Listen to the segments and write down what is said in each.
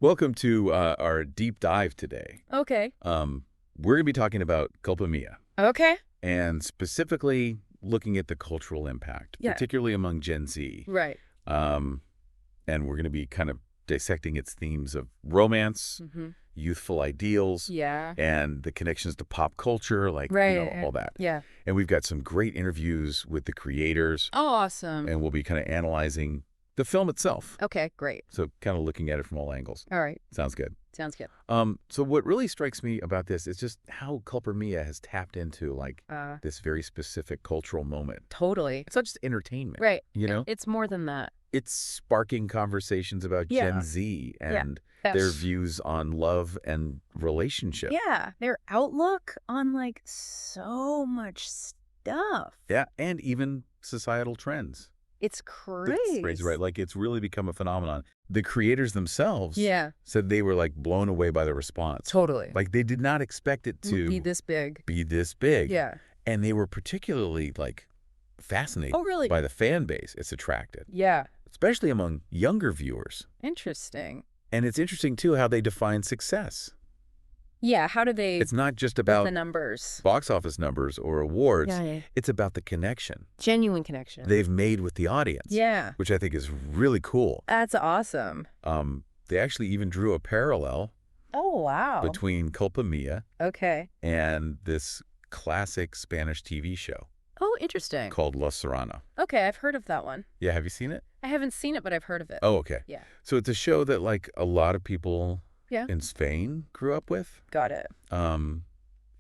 Welcome to our deep dive today. Okay. We're going to be talking about culpa mia, Okay. and specifically looking at the cultural impact, Yeah. particularly among Gen Z. Right. Um, and we're going to be kind of dissecting its themes of romance, Mm-hmm. youthful ideals, Yeah. and the connections to pop culture, like, Right. all that. Yeah. And we've got some great interviews with the creators, Awesome. and we'll be kind of analyzing the film itself. Okay, great. So kind of looking at it from all angles. All right. Sounds good. Sounds good. So what really strikes me about this is just how culpa mia has tapped into this very specific cultural moment. Totally. It's not just entertainment, Right. you know? It's more than that. It's sparking conversations about Yeah. Gen Z and Yes. their views on love and relationship. Yeah. Their outlook on so much stuff. Yeah, and even societal trends. It's crazy. That's right. Like, it's really become a phenomenon. The creators themselves said they were blown away by the response. Totally. Like, they did not expect it to be this big. be this big. Yeah. And they were particularly fascinated really? by the fan base it's attracted, Yeah. especially among younger viewers. Interesting. And it's interesting, too, how they define success. Yeah. How do they It's not just get about the numbers? box office numbers or awards. Yeah. It's about the connection Genuine connection. they've made with the audience, Yeah. which I think is really cool. That's awesome. They actually even drew a parallel Oh, wow. between culpa mia Okay. and this classic Spanish TV show Oh, interesting. called Los Serrano. Okay, I've heard of that one. Yeah, have you seen it? I haven't seen it, but I've heard of it. Oh, okay. Yeah. So it's a show that a lot of people Yeah. in Spain grew up with, Got it.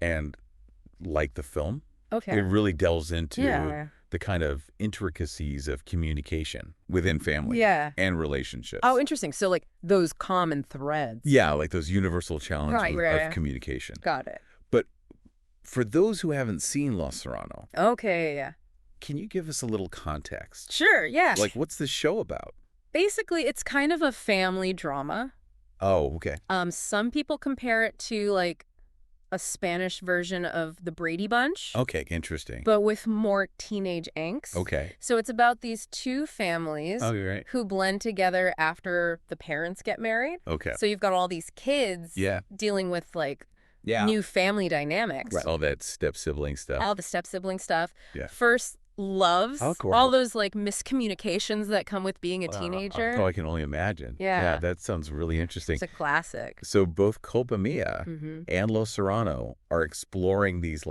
and like the film. Okay. It really delves into Yeah. the kind of intricacies of communication within family Yeah. and relationships. Oh, interesting. So those common threads. Yeah, like those universal challenges Right. of communication. Got it. But for those who haven't seen Los Serrano, Okay, yeah. can you give us a little context? Sure, yeah. What's this show about? Basically, it's kind of a family drama. Oh, okay. Some people compare it to a Spanish version of the Brady Bunch. Okay, interesting. But with more teenage angst. Okay. So it's about these two families Oh, you're right. who blend together after the parents get married. Okay. So you've got all these kids dealing with new family dynamics. Right. All that step-sibling stuff. All the step-sibling stuff. Yeah. First loves. Oh, cool. All those miscommunications that come with being a teenager. Oh, I can only imagine. Yeah. Yeah, that sounds really interesting. It's a classic. So both Culpa Mia Mm-hmm. and Los Serrano are exploring these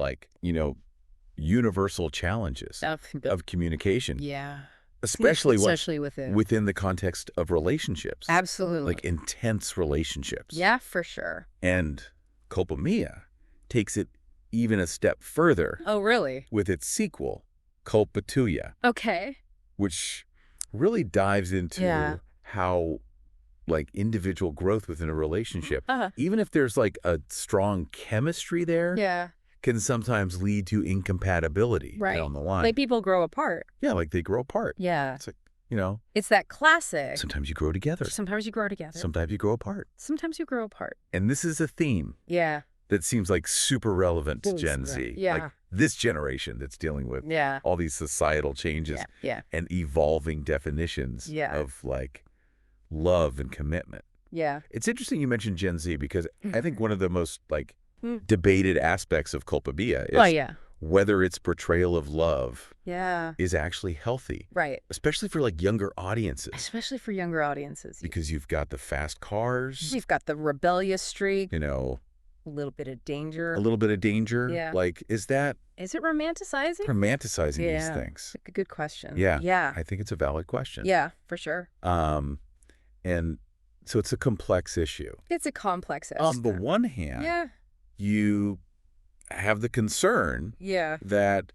universal challenges of communication. Yeah. Especially within the context of relationships. Absolutely. Intense relationships. Yeah, for sure. And Culpa Mia takes it even a step further Oh, really? with its sequel, Culpa Tuya, Okay. which really dives into Yeah. how individual growth within a relationship, Uh-huh. even if there's a strong chemistry there, Yeah. can sometimes lead to incompatibility Right. down the line. People grow apart. Yeah, they grow apart. Yeah. It's It's that classic. sometimes you grow together. Sometimes you grow together. Sometimes you grow apart. Sometimes you grow apart. And this is a theme Yeah. that seems super relevant to It's Gen great. Z. Yeah. This generation that's dealing with Yeah. all these societal changes Yeah. and evolving definitions Yeah. of love and commitment. Yeah. It's interesting you mentioned Gen Z because I think one of the most Mm. debated aspects of culpa mia is Oh, yeah. whether its portrayal of love Yeah. is actually healthy, Right. especially for younger audiences. Especially for younger audiences. Because you've got the fast cars, You've got the rebellious streak, a a little bit of danger. little bit of danger. Yeah. Is that Is it romanticizing? romanticizing these Yeah. things? It's a good question. Yeah. Yeah. I think it's a valid question. Yeah, for sure. And so it's a complex issue. It's a complex On the issue. one hand, Yeah. you have the concern Yeah. that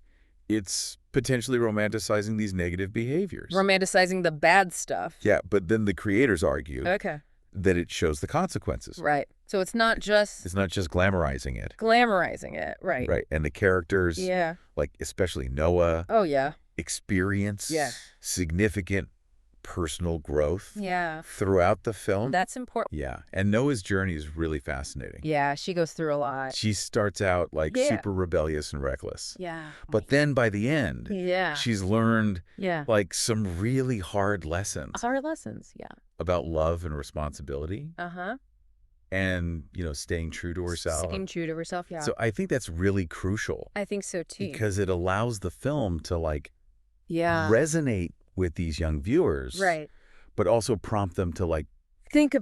it's potentially romanticizing these negative behaviors. Romanticizing the bad stuff. Yeah, but then the creators argue Okay. that it shows the consequences. Right. So it's not just It's not just glamorizing it. glamorizing it. Right. Right. And the characters, Yeah. especially Noah, Oh, yeah. experience Yeah. significant personal growth Yeah. throughout the film. That's important. Yeah. And Noah's journey is really fascinating. Yeah, she goes through a lot. She starts out like Yeah. super rebellious and reckless. Yeah. But then by the end, she's learned like some really hard lessons. Hard lessons, yeah. About love and responsibility. Uh-huh. And, staying true to herself. Staying true to herself, yeah. So I think that's really crucial. I think so too. Because it allows the film to like resonate with these young viewers. Right. But also prompt them to like think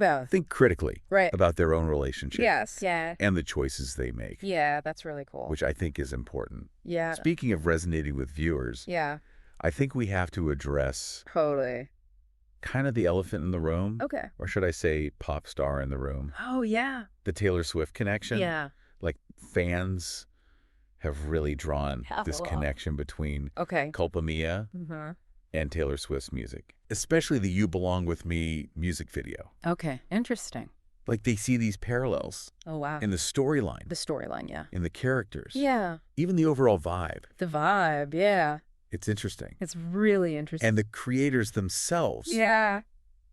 critically about their own relationship. Yes. Yeah. And the choices they make. Yeah, that's really cool. Which I think is important. Yeah. Speaking of resonating with viewers. Yeah. I think we have to address totally kind of the elephant in the room. Okay. Or should I say pop star in the room. Oh, yeah. The Taylor Swift connection. Yeah. Like fans have really drawn this connection between Culpa Mia and Taylor Swift's music. Especially the You Belong With Me music video. Okay. Interesting. Like they see these parallels. Oh, wow. In the storyline. The storyline, yeah. In the characters. Yeah. Even the overall vibe. The vibe, yeah. It's interesting. It's really interesting. And the creators themselves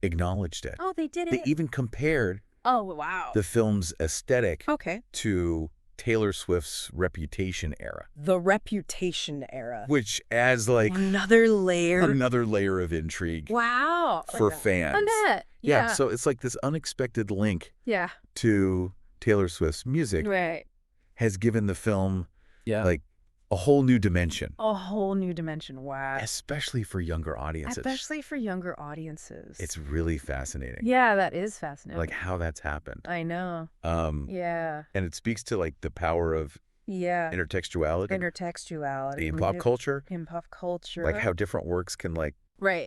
acknowledged it. Oh, they did it? They even compared the film's aesthetic Okay. to Taylor Swift's Reputation era. The Reputation era. Which adds like another layer of intrigue. Wow. For fans. Annette. Yeah, so it's like this unexpected link to Taylor Swift's music has given the film like a whole new dimension. A whole new dimension, wow. Especially for younger audiences. It's really fascinating. Yeah, that is fascinating. Like how that's happened. I know. Yeah. And it speaks to like the power of intertextuality. In pop culture. Like how different works can like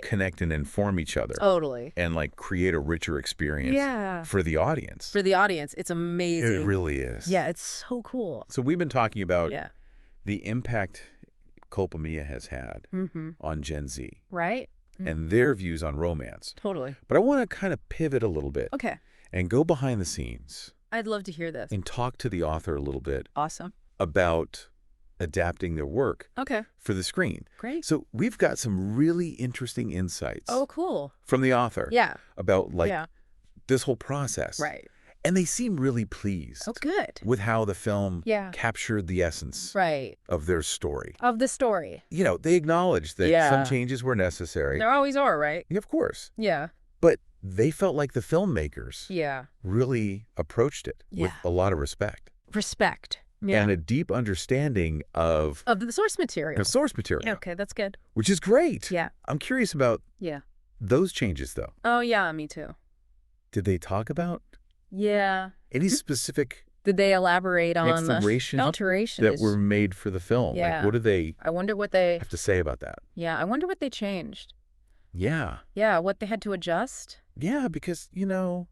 connect and inform each other. Totally. And like create a richer experience for the audience. It's amazing. It really is. Yeah, it's so cool. So we've been talking about the impact Culpa Mia has had on Gen Z. Right. And their views on romance. Totally. But I want to kind of pivot a little bit. Okay. And go behind the scenes. I'd love to hear this. And talk to the author a little bit. Awesome. About adapting their work for the screen. Great. So we've got some really interesting insights. Oh, cool. From the author. Yeah. About like this whole process. Right. And they seem really pleased. Oh, good. With how the film captured the essence of their story. Of the story. They acknowledged that some changes were necessary. There always are, right? Yeah, of course. Yeah. But they felt like the filmmakers really approached it with a lot of respect. Yeah. And a deep understanding of the source material. Okay, that's good. Which is great. Yeah. I'm curious about those changes, though. Oh, yeah, me too. Did they talk about any specific did they elaborate on alterations that were made for the film? Yeah. Like, what did they I wonder what they have to say about that? Yeah, I wonder what they changed. Yeah. Yeah, what they had to adjust. Yeah, because, I know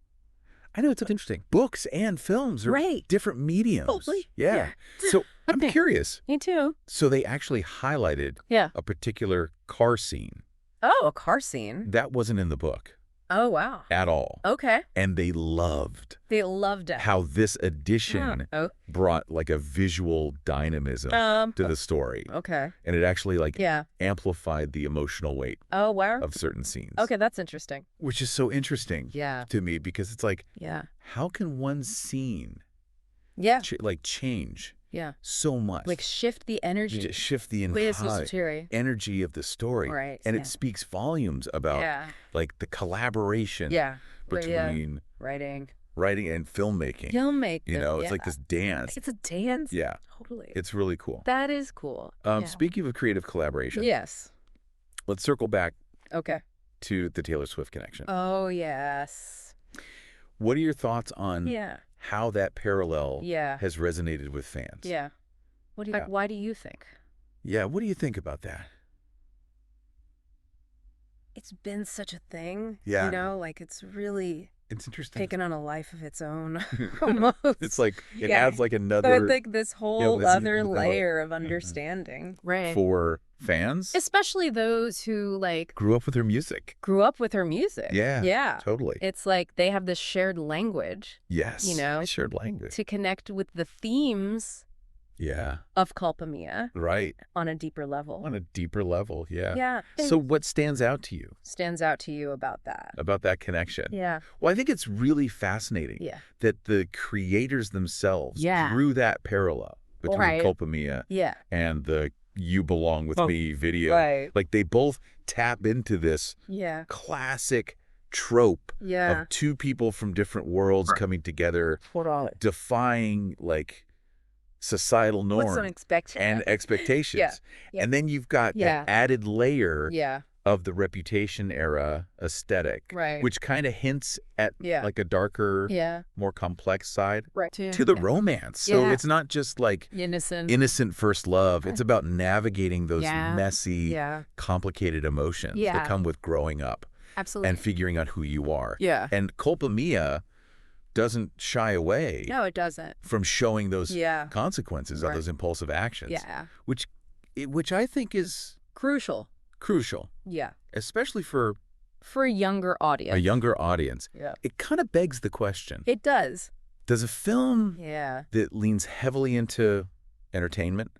it's interesting. Books and films are different mediums. Totally. Yeah. So I'm curious. Me too. So they actually highlighted a particular car scene. Oh, a car scene. That wasn't in the book. Oh, wow. At all. Okay. And they loved it. How this addition brought like a visual dynamism to the story. Okay. And it actually like amplified the emotional weight of certain scenes. Okay, that's interesting. Which is so interesting to me because it's like, how can one scene change so much? Like shift the energy. Just shift the energy of the story. Right. And it speaks volumes about like the collaboration between writing and filmmaking. It's like this dance. It's a dance. Yeah. Totally. It's really cool. That is cool. Speaking of creative collaboration. Yes. Let's circle back to the Taylor Swift connection. Oh, yes. What are your thoughts on how that parallel has resonated with fans? Yeah. Why do you think? Yeah, what do you think about that? It's been such a thing. Yeah. It's really It's interesting. taken on a life of its own. Almost. It's like it adds like another. So I think this whole other layer of understanding, right? For fans, especially those who grew up with her music. Yeah. Yeah. Totally. It's like they have this shared language. Yes. Shared language to connect with the themes of culpa mia. Right. On a deeper level. On a deeper level, yeah. Yeah. So what stands out to you? Stands out to you about that? About that connection? Yeah. Well, I think it's really fascinating that the creators themselves drew that parallel between culpa mia and the You Belong With Me video. Right. Like they both tap into this classic trope of two people from different worlds coming together, defying like societal norms and expectations. And then you've got that added layer of the Reputation era aesthetic, which kind of hints at like a darker, more complex side to the romance. So it's not just like innocent first love. It's about navigating those messy, complicated emotions that come with growing up. Absolutely. And figuring out who you are. And culpa mia doesn't shy away. No, it doesn't. From showing those consequences of those impulsive actions. Which I think is crucial. Yeah. Especially for a younger audience. A younger audience. Yeah. It kind of begs the question. It does. Does a film that leans heavily into entertainment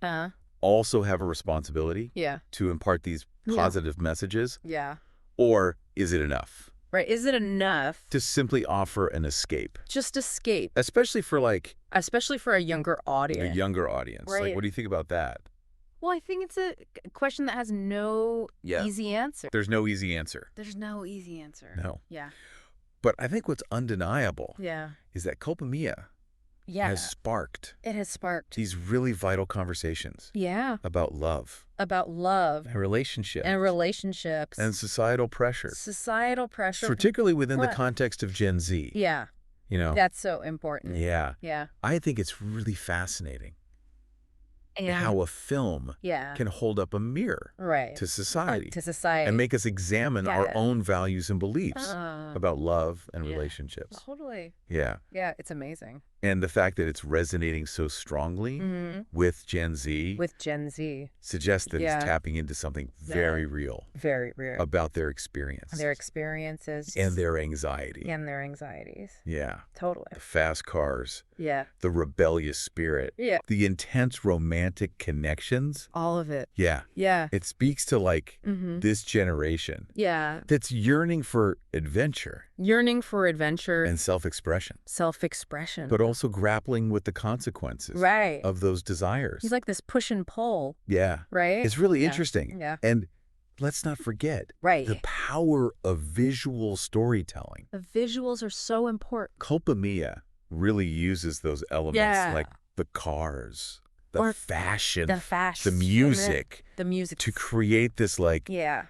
also have a responsibility to impart these positive messages? Yeah. Or is it enough? Right. Is it enough to simply offer an escape? Just escape. Especially for a younger audience. A younger audience. Right. Like, what do you think about that? Well, I think it's a question that has no easy answer. There's no easy answer. There's no easy answer. No. Yeah. But I think what's undeniable is that culpa mia has sparked. It has sparked these really vital conversations. About love. And relationships. And societal pressures. Particularly within the context of Gen Z. Yeah. You know? That's so important. Yeah. Yeah. I think it's really fascinating how a film can hold up a mirror to society. And make us examine our own values and beliefs about love and relationships. Totally. Yeah. Yeah, it's amazing. And the fact that it's resonating so strongly with Gen Z. Suggests that it's tapping into something very real. Very real. About their experience. Their experiences. And their anxiety. And their anxieties. Yeah. Totally. The fast cars. Yeah. The rebellious spirit. Yeah. The intense romantic connections. All of it. Yeah. Yeah. It speaks to like this generation. Yeah. That's yearning for adventure. And self-expression. But also grappling with the consequences of those desires. He's like this push and pull. Yeah. Right? It's really interesting. Yeah. And let's not forget the power of visual storytelling. The visuals are so important. Culpa mia really uses those elements like the cars, the fashion, the music. To create this like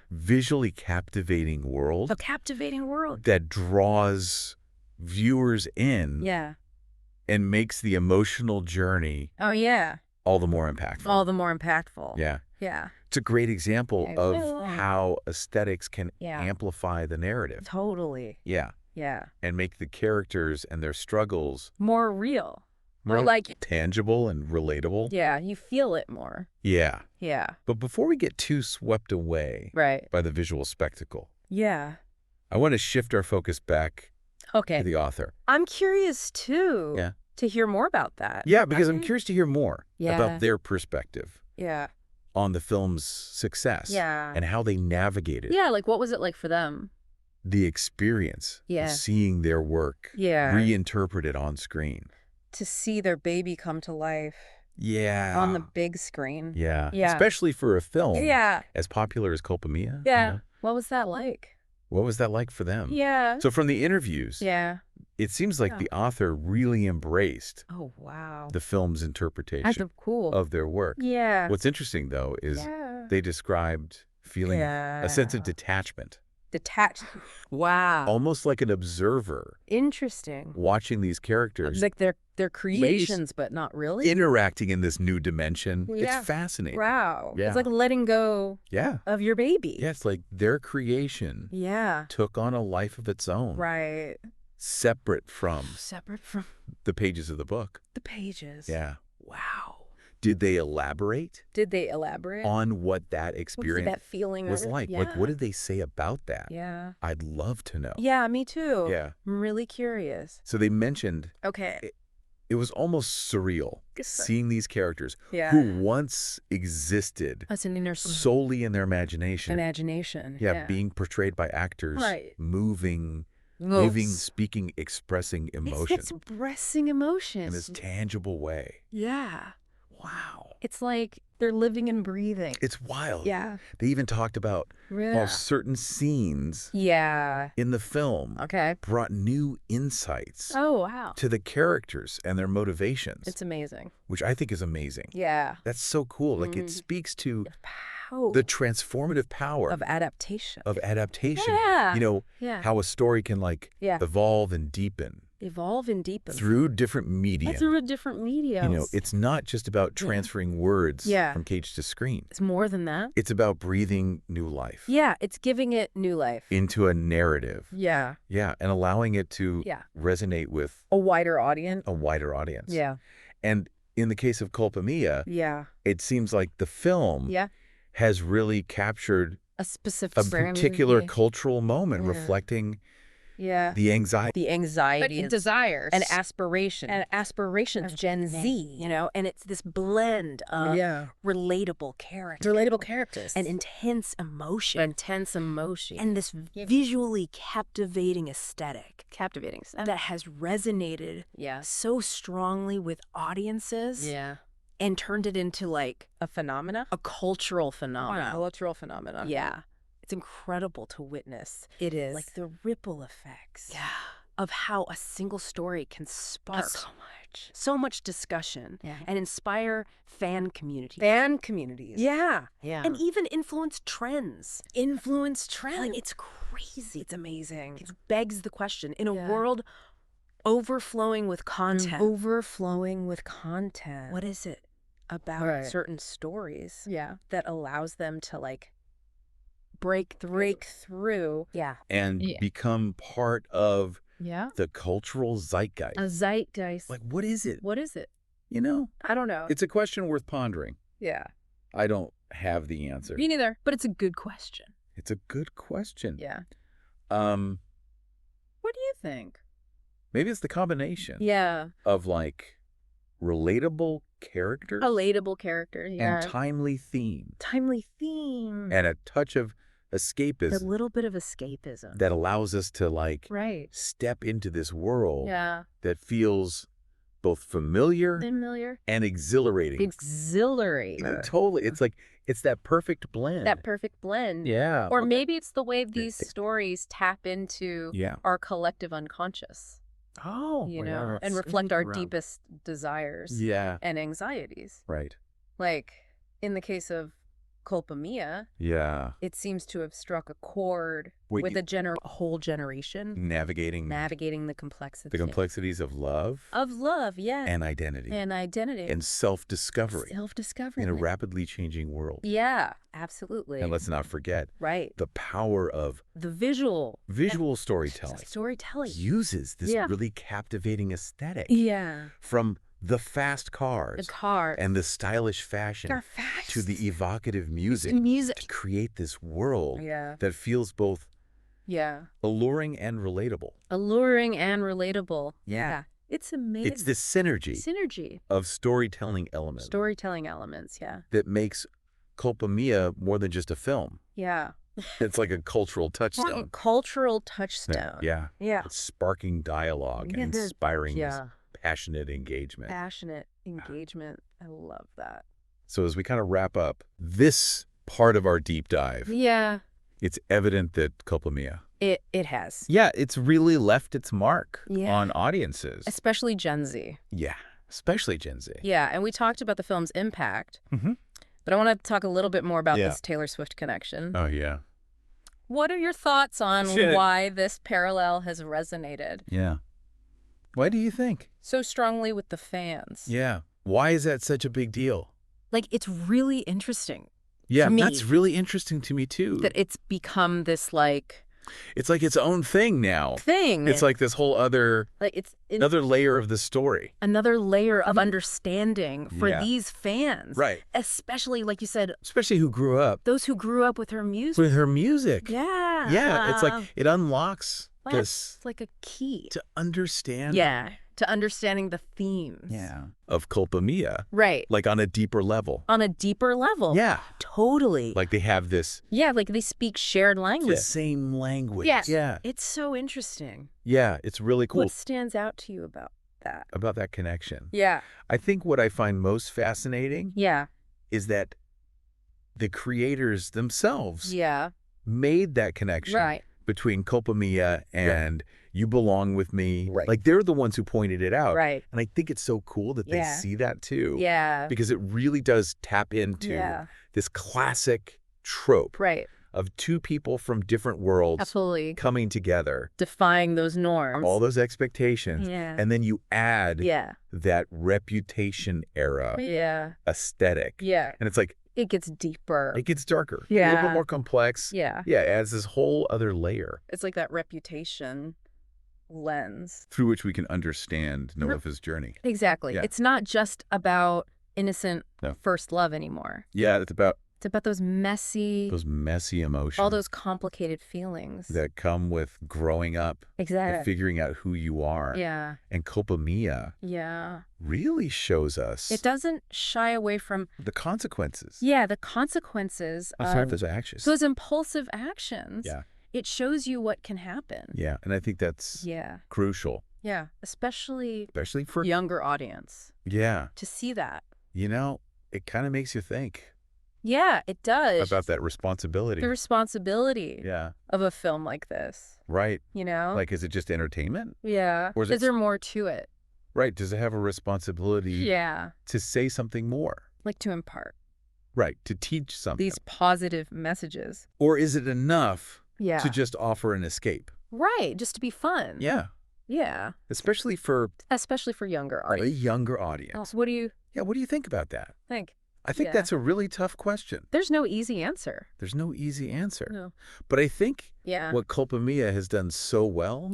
visually captivating world. A captivating world. That draws viewers in. Yeah. And makes the emotional journey all the more impactful. Yeah. Yeah. It's a great example of how aesthetics can amplify the narrative. Totally. Yeah. Yeah. And make the characters and their struggles more real. More like tangible and relatable. Yeah, you feel it more. Yeah. Yeah. But before we get too swept away by the visual spectacle. Yeah. I want to shift our focus back to the author. I'm curious too to hear more about that. Yeah, because I'm curious to hear more about their perspective. Yeah. On the film's success. Yeah. And how they navigated. Yeah, like what was it like for them? The experience of seeing their work reinterpreted on screen. To see their baby come to life. Yeah. On the big screen. Yeah. Especially for a film as popular as Culpa Mia. Yeah. You know? What was that like? What was that like for them? Yeah. So from the interviews, it seems like the author really embraced the film's interpretation of their work. Yeah. What's interesting, though, is they described feeling a sense of detachment. Detached. Wow. Almost like an observer. Interesting. Watching these characters. Like they're creations, but not really. Interacting in this new dimension. Yeah. It's fascinating. Wow. Yeah. It's like letting go of your baby. Yeah, it's like their creation took on a life of its own. Right. Separate from the pages of the book. The pages. Yeah. Wow. Did they elaborate? On what that experience that feeling was like? Yeah. Like, what did they say about that? Yeah. I'd love to know. Yeah, me too. Yeah. I'm really curious. So they mentioned it was almost surreal seeing these characters Yeah. who once existed That's an inner solely in their imagination. Yeah. Being portrayed by actors, Right. moving, speaking, expressing emotion. Expressing emotions. In this tangible way. Yeah. Wow. It's like they're living and breathing. It's wild. Yeah. They even talked about how certain scenes in the film brought new insights to the characters and their motivations. It's amazing. Which I think is amazing. Yeah. That's so cool. Like it speaks to the transformative power of adaptation. Yeah. You know, how a story can evolve and deepen. Through different media. You know, it's not just about transferring words from cage to screen. It's more than that. It's about breathing new life. Yeah, it's giving it new life. Into a narrative. Yeah. Yeah, and allowing it to resonate with a wider audience. Yeah. And in the case of Culpa Mia, it seems like the film has really captured a particular cultural moment reflecting the anxiety. But desires. And aspirations. Of Gen Z. You know, and it's this blend of relatable characters. And intense emotion. And this visually captivating aesthetic. That has resonated so strongly with audiences. Yeah. And turned it into like a cultural phenomenon. Yeah. It's incredible to witness. It is. Like the ripple effects of how a single story can spark so much discussion and inspire fan communities. Yeah. And even influence trends. Like, it's crazy. It's amazing. It begs the question, in a world overflowing with content. What is it about certain stories that allows them to like break through and become part of the cultural zeitgeist. A zeitgeist. Like, what is it? You know? I don't know. It's a question worth pondering. Yeah. I don't have the answer. Me neither, but it's a good question. It's a good question. Yeah. What do you think? Maybe it's the combination of like relatable characters. And timely theme. And a touch of escapism. A little bit of escapism. That allows us to like step into this world that feels both familiar and exhilarating. You know, totally. It's like, it's that perfect blend. Yeah. Or maybe it's the way these stories tap into our collective unconscious. Oh, you know, and reflect our deepest desires and anxieties. Right. Like in the case of Culpa Mia, it seems to have struck a chord with a whole generation. Navigating the complexities. The complexities of love. And identity. And self-discovery. In a rapidly changing world. Yeah, absolutely. And let's not forget the power of the visual storytelling. Uses this really captivating aesthetic. From the fast cars, and the stylish fashion, to the evocative music, to create this world that feels both alluring and relatable. Yeah. It's amazing. It's this synergy of storytelling elements. That makes Culpa Mia more than just a film. Yeah. It's like a cultural touchstone. Yeah. It's sparking dialogue and inspiring this passionate engagement. I love that. So as we kind of wrap up this part of our deep dive, it's evident that Culpa Mia. It has. Yeah, it's really left its mark on audiences. Especially Gen Z. Yeah, especially Gen Z. Yeah, and we talked about the film's impact, but I want to talk a little bit more about this Taylor Swift connection. Oh, yeah. What are your thoughts on why this parallel has resonated? Yeah. Why do you think? So strongly with the fans. Yeah. Why is that such a big deal? Like, it's really interesting. Yeah, that's really interesting to me, too. That it's become this, like... It's like its own thing now. It's like this whole other... another layer of the story. Another layer of understanding for these fans. Right. Especially, like you said... Especially who grew up. Those who grew up with her music. Yeah. Yeah, it's like it unlocks this... It's like a key. To understand to understanding the themes. Yeah. Of culpa mia. Right. Like on a deeper level. On a deeper level. Yeah. Totally. Like they have this. Yeah, like they speak shared language. The same language. Yeah. Yeah. It's so interesting. Yeah, it's really cool. What stands out to you about that? About that connection. Yeah. I think what I find most fascinating is that the creators themselves made that connection between culpa mia and you belong with me. Right. Like they're the ones who pointed it out. Right. And I think it's so cool that they see that too. Yeah. Because it really does tap into this classic trope. Right. Of two people from different worlds coming together. Defying those norms. All those expectations. Yeah. And then you add that reputation era aesthetic. Yeah. And it's like, it gets deeper. It gets darker. Yeah. A little bit more complex. Yeah. Yeah, it adds this whole other layer. It's like that reputation lens. Through which we can understand Nova's journey. Exactly. Yeah. It's not just about innocent first love anymore. Yeah, it's about those messy emotions. All those complicated feelings. That come with growing up. Exactly. And figuring out who you are. Yeah. And culpa mia. Yeah. Really shows us. It doesn't shy away from the consequences. Yeah, the consequences of those actions. Those impulsive actions. Yeah. It shows you what can happen. Yeah, and I think that's crucial. Yeah, especially for younger audience. Yeah. To see that. You know, it kind of makes you think. Yeah, it does. About that responsibility. The responsibility of a film like this. Right. You know? Like, is it just entertainment? Yeah. Or is there more to it? Right. Does it have a responsibility to say something more? Like to impart. Right. To teach something. These positive messages. Or is it enough to just offer an escape? Right. Just to be fun. Yeah. Yeah. Especially for younger audience. A younger audience. Also, what do you think about that? I think that's a really tough question. There's no easy answer. There's no easy answer. No. But I think what culpa mia has done so well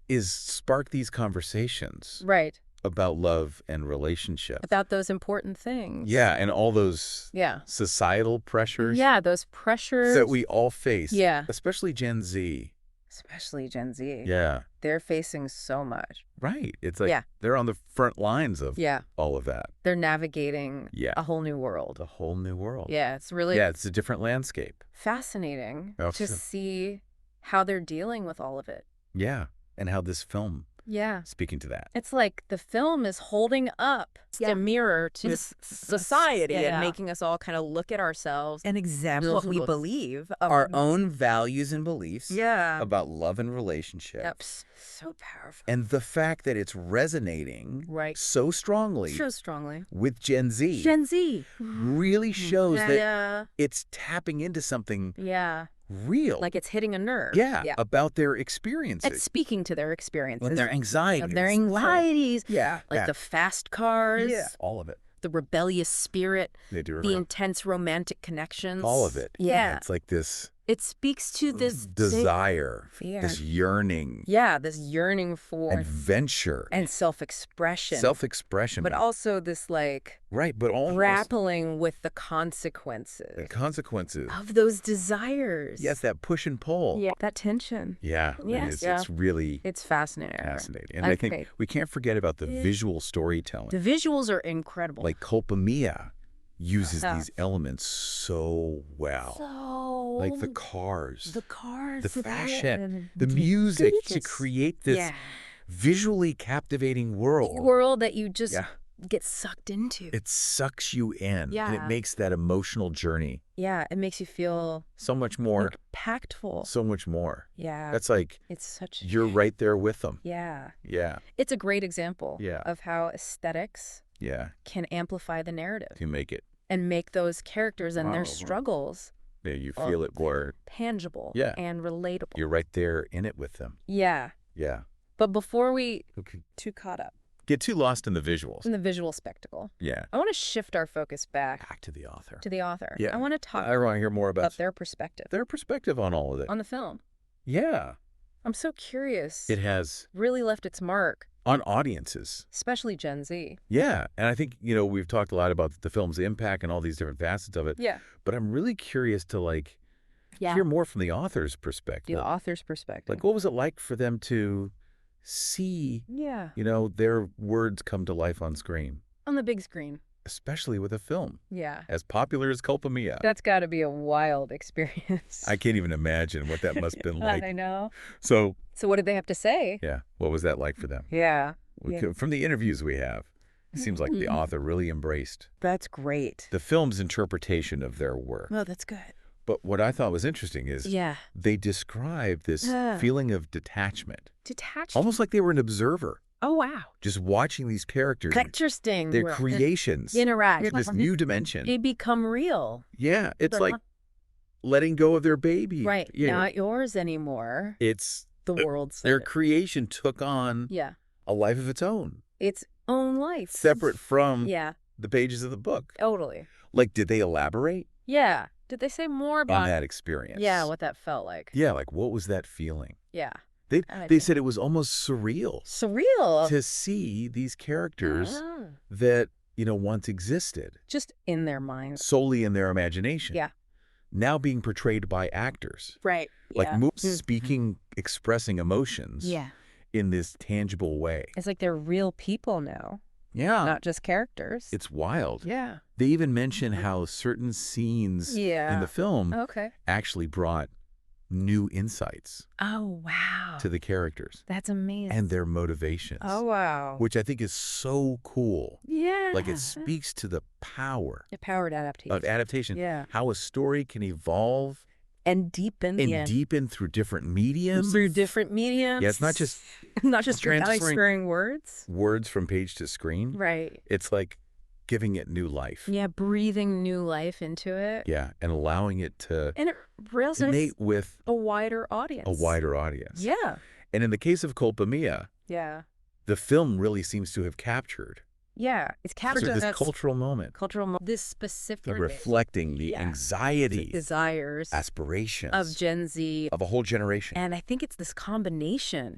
is spark these conversations. Right. About love and relationship. About those important things. Yeah, and all those societal pressures. Yeah, those pressures. That we all face. Yeah. Especially Gen Z. Yeah. They're facing so much. Right. It's like they're on the front lines of all of that. They're navigating a whole new world. A whole new world. Yeah, it's really... Yeah, it's a different landscape. Fascinating to see how they're dealing with all of it. Yeah, and how this film... speaking to that. It's like the film is holding up a mirror to society and making us all kind of look at ourselves and examine what we believe, our own values and beliefs about love and relationship. Yep. So powerful. And the fact that it's resonating so strongly with Gen Z. Really shows that it's tapping into something real. Like it's hitting a nerve. Yeah, about their experiences. It's speaking to their experiences. With their anxieties. Of their anxieties. Yeah. Like the fast cars. Yeah. All of it. The rebellious spirit. They do. The intense romantic connections. All of it. Yeah. It's like this... It speaks to this desire, this yearning. Yeah, this yearning for adventure and self-expression. But also this but almost grappling with the consequences. Of those desires. Yes, that push and pull. Yeah, that tension. Yeah. Yes. It's really fascinating. And I think we can't forget about the visual storytelling. The visuals are incredible. Like culpa mia uses these elements so well. Like the cars, the fashion, the music to create this visually captivating world. World that you just get sucked into. It sucks you in. Yeah. And it makes that emotional journey. Yeah, it makes you feel so much more impactful. So much more. Yeah. That's like you're right there with them. Yeah. Yeah. It's a great example of how aesthetics can amplify the narrative. To make it. And make those characters and their struggles. Yeah, you feel it more tangible and relatable. You're right there in it with them. Yeah. Yeah. But before we too caught up. Get too lost in the visuals. In the visual spectacle. Yeah. I want to shift our focus back to the author. Yeah. I want to talk I want to hear more about their perspective. Their perspective on all of it. On the film. Yeah. I'm so curious. It has really left its mark. On audiences. Especially Gen Z. Yeah. And I think, we've talked a lot about the film's impact and all these different facets of it. Yeah. But I'm really curious to hear more from the author's perspective. The author's perspective. What was it like for them to see, Yeah. their words come to life on screen. On the big screen. Especially with a film. Yeah. As popular as Culpa Mia. That's got to be a wild experience. I can't even imagine what that must have been like. I know. So what did they have to say? Yeah. What was that like for them? Yeah. From the interviews we have, it seems like the author really embraced. That's great. The film's interpretation of their work. Oh, that's good. But what I thought was interesting is they described this feeling of detachment. Detachment? Almost like they were an observer. Oh, wow. Just watching these characters. Interesting. Their creations. Interact. This new dimension. They become real. Yeah. It's like letting go of their baby. Right. Not yours anymore. It's the world's. Their creation took on a life of its own. Its own life. Separate from the pages of the book. Totally. Like, did they elaborate? Yeah. Did they say more about on that experience? Yeah, what that felt like. Yeah, like what was that feeling? Yeah. They said it was almost surreal. Surreal. To see these characters that, once existed. Just in their minds. Solely in their imagination. Yeah. Now being portrayed by actors. Right. Like speaking, expressing emotions. Yeah. In this tangible way. It's like they're real people now. Yeah. Not just characters. It's wild. Yeah. They even mention how certain scenes in the film actually brought new insights. Oh, wow. To the characters. That's amazing. And their motivations. Oh, wow. Which I think is so cool. Yeah. Like it speaks to the power. The power of adaptation. Yeah. How a story can evolve. And deepen. Through different mediums. Yeah, it's not just transferring words. Words from page to screen. Right. It's like giving it new life. Yeah, breathing new life into it. Yeah, and allowing it to resonate with a wider audience. Yeah. And in the case of Culpa Mia, the film really seems to have captured. Yeah, it's captured this cultural moment. This specific. Reflecting the anxieties, desires, aspirations of Gen Z. Of a whole generation. And I think it's this combination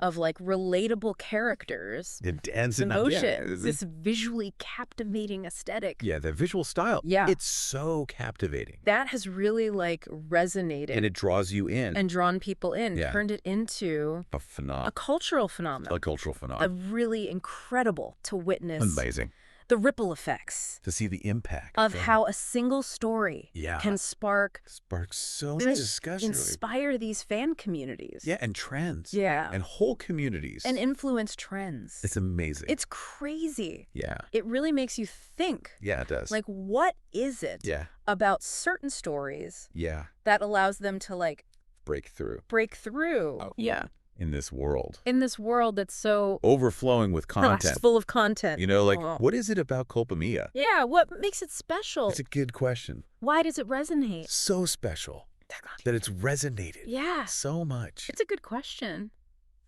of like relatable characters, emotions, this visually captivating aesthetic. Yeah, the visual style. Yeah. It's so captivating. That has really like resonated. And it draws you in. And drawn people in. Yeah. Turned it into a cultural phenomenon. A really incredible to witness. Amazing. The ripple effects. To see the impact. Of how a single story can spark so much discussion. Inspire these fan communities. Yeah, and trends. Yeah. And whole communities. And influence trends. It's amazing. It's crazy. Yeah. It really makes you think. Yeah, it does. Like, what is it about certain stories that allows them to, like, break through? Oh. Yeah. In this world. That's so overflowing with content. Full of content. What is it about Culpa Mia? Yeah, what makes it special? It's a good question. Why does it resonate? So special that it's resonated so much. It's a good question.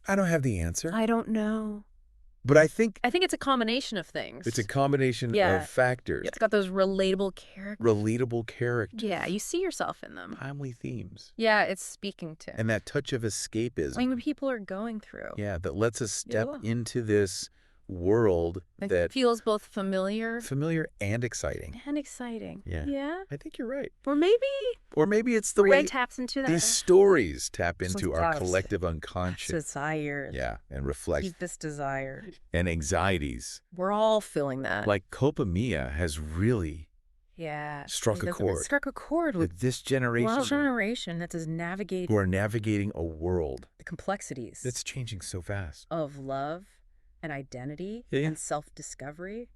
I don't have the answer. I don't know. But I think it's a combination of things. It's a combination of factors. It's got those relatable characters. Yeah, you see yourself in them. Timely themes. Yeah, it's speaking to. And that touch of escapism. I mean, what people are going through. Yeah, that lets us step into this world that feels both familiar and exciting. Yeah. I think you're right. Or maybe it's the way it taps into that. These stories tap into our collective unconscious desires. Yeah, and reflect this desire and anxieties. We're all feeling that. Like Culpa Mia has really struck a chord with this generation. Well, generation that is navigating. Who are navigating a world. The complexities. That's changing so fast. Of love. And identity and self-discovery.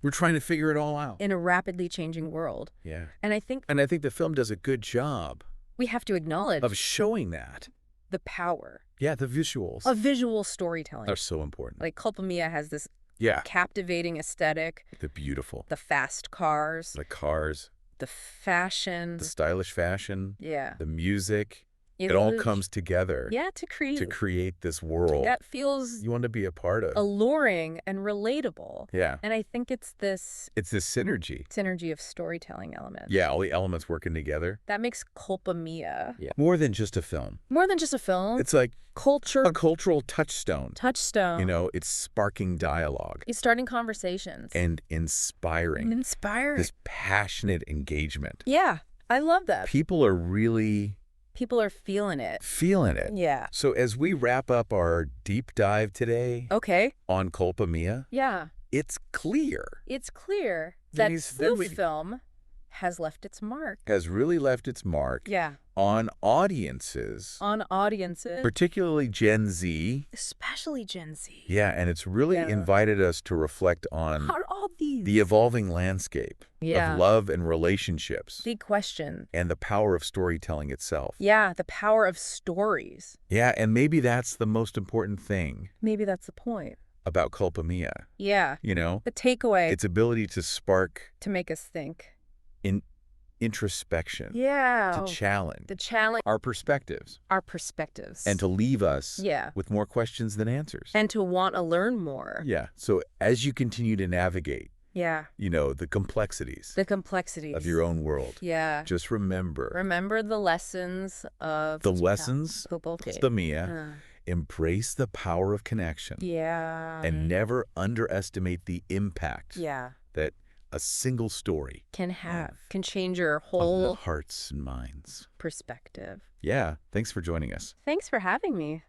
We're trying to figure it all out. In a rapidly changing world. Yeah. And I think the film does a good job. We have to acknowledge. Of showing that. The power. Yeah, the visuals. Of visual storytelling. Are so important. Like Culpa Mia has this captivating aesthetic. The beautiful. The fast cars. The cars. The fashion. The stylish fashion. Yeah. The music. It all comes together. Yeah, to create this world. That feels... You want to be a part of. Alluring and relatable. Yeah. And I think it's this... It's this synergy. Synergy of storytelling elements. Yeah, all the elements working together. That makes Culpa Mia. Yeah. More than just a film. It's like... A cultural touchstone. It's sparking dialogue. It's starting conversations. And inspiring. This passionate engagement. Yeah, I love that. People are really... People are feeling it. Feeling it. Yeah. So as we wrap up our deep dive today on Culpa Mia, it's clear. It's clear that spoof film has left its mark. Has really left its mark on audiences. On audiences. Particularly Gen Z. Especially Gen Z. Yeah, and it's really invited us to reflect on all these. The evolving landscape of love and relationships. Big question. And the power of storytelling itself. Yeah, the power of stories. Yeah, and maybe that's the most important thing. Maybe that's the point. About Culpa Mia. Yeah. You know? The takeaway. Its ability to spark. To make us think. In introspection. Yeah. To challenge. The challenge. Our perspectives. Our perspectives. And to leave us with more questions than answers. And to want to learn more. Yeah. So as you continue to navigate, you know, the complexities. The complexities. Of your own world. Yeah. Just remember. Remember the lessons of. The lessons of the Mia. Embrace the power of connection. Yeah. And never underestimate the impact. That a single story can change your whole hearts and minds perspective. Yeah. Thanks for joining us. Thanks for having me.